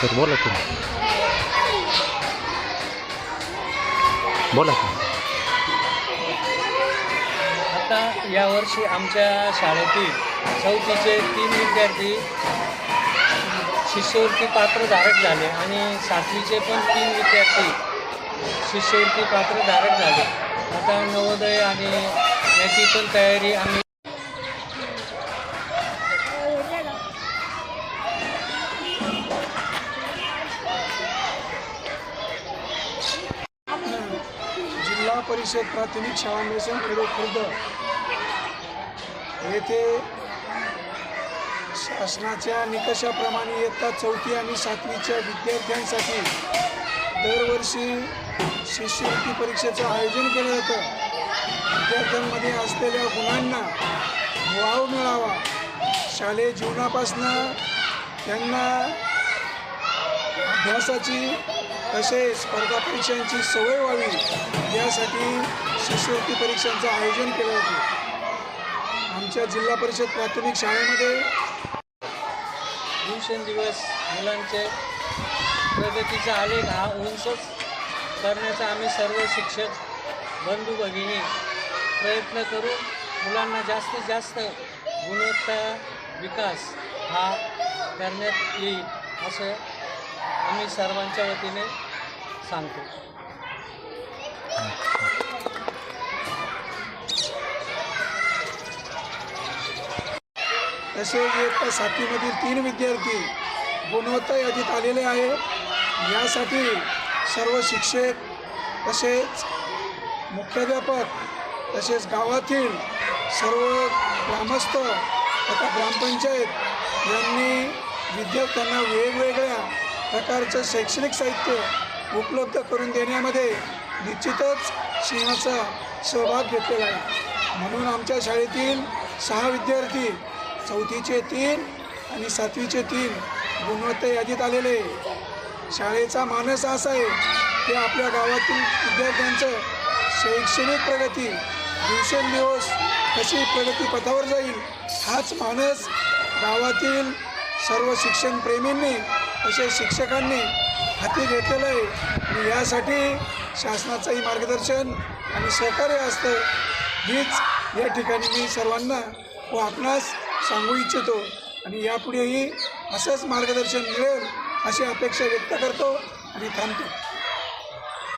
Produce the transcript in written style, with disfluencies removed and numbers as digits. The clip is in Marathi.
तर बोला तुम्ही, बोला तुम्ही. आता यावर्षी आमच्या शाळेतील 4थीचे 3 विद्यार्थी शिष्यवृत्ती पात्रधारक झाले आणि 7वीचे पण 3 विद्यार्थी शिष्यवृत्ती पात्रधारक झाले. आता नवोदय आणि याची पण तयारी आम्ही जिल्हा परिषद प्राथमिक शाळा मेसन खेडो खुर्द येथे शासनाच्या निकषाप्रमाणे इयत्ता 4थी आणि 7वीच्या विद्यार्थ्यांसाठी दरवर्षी शिष्यवृत्ती परीक्षेचं आयोजन केलं जातं. विद्यार्थ्यांमध्ये असलेल्या गुणांना वाव मिळावा, शालेय जीवनापासनं त्यांना अभ्यासाची तसेच स्पर्धा परीक्षांची सवय व्हावी यासाठी शिष्यवृत्ती परीक्षांचं आयोजन केलं होतं. आमच्या जिल्हा परिषद प्राथमिक शाळेमध्ये दिवसेंदिवस मुलांचे प्रगतीचा आलेख हा उंचच करण्याचा आम्ही सर्व शिक्षक बंधू भगिनी प्रयत्न करून मुलांना जास्तीत जास्त गुणवत्ता विकास हा करण्यात येईल असं आम्ही सर्वांच्या वतीने सांगतो. तसेच इयत्ता 7वीमधील 3 विद्यार्थी गुणवत्ता यादीत आलेले आहे. यासाठी सर्व शिक्षक तसेच मुख्याध्यापक तसेच गावातील सर्व ग्रामस्थ तथा ग्रामपंचायत यांनी विद्यार्थ्यांना वेगवेगळ्या प्रकारचं शैक्षणिक साहित्य उपलब्ध करून देण्यामध्ये निश्चितच सिंहाचा सहभाग घेतलेला आहे. म्हणून आमच्या शाळेतील 6 विद्यार्थी 4थीचे 3 आणि 7वीचे 3 गुणवत्ता यादीत आलेले. शाळेचा मानस असा आहे की आपल्या गावातील विद्यार्थ्यांचं शैक्षणिक प्रगती दिवसेंदिवस कशी प्रगतीपथावर जाईल हाच मानस गावातील सर्व शिक्षणप्रेमींनी तसेच शिक्षकांनी हाती घेतलेलं आहे. आणि यासाठी शासनाचंही मार्गदर्शन आणि सहकार्य असतं हीच या ठिकाणी मी सर्वांना व आपणास सांगू इच्छितो. आणि यापुढेही असंच मार्गदर्शन मिळेल अशी अपेक्षा व्यक्त करतो आणि थांबतो.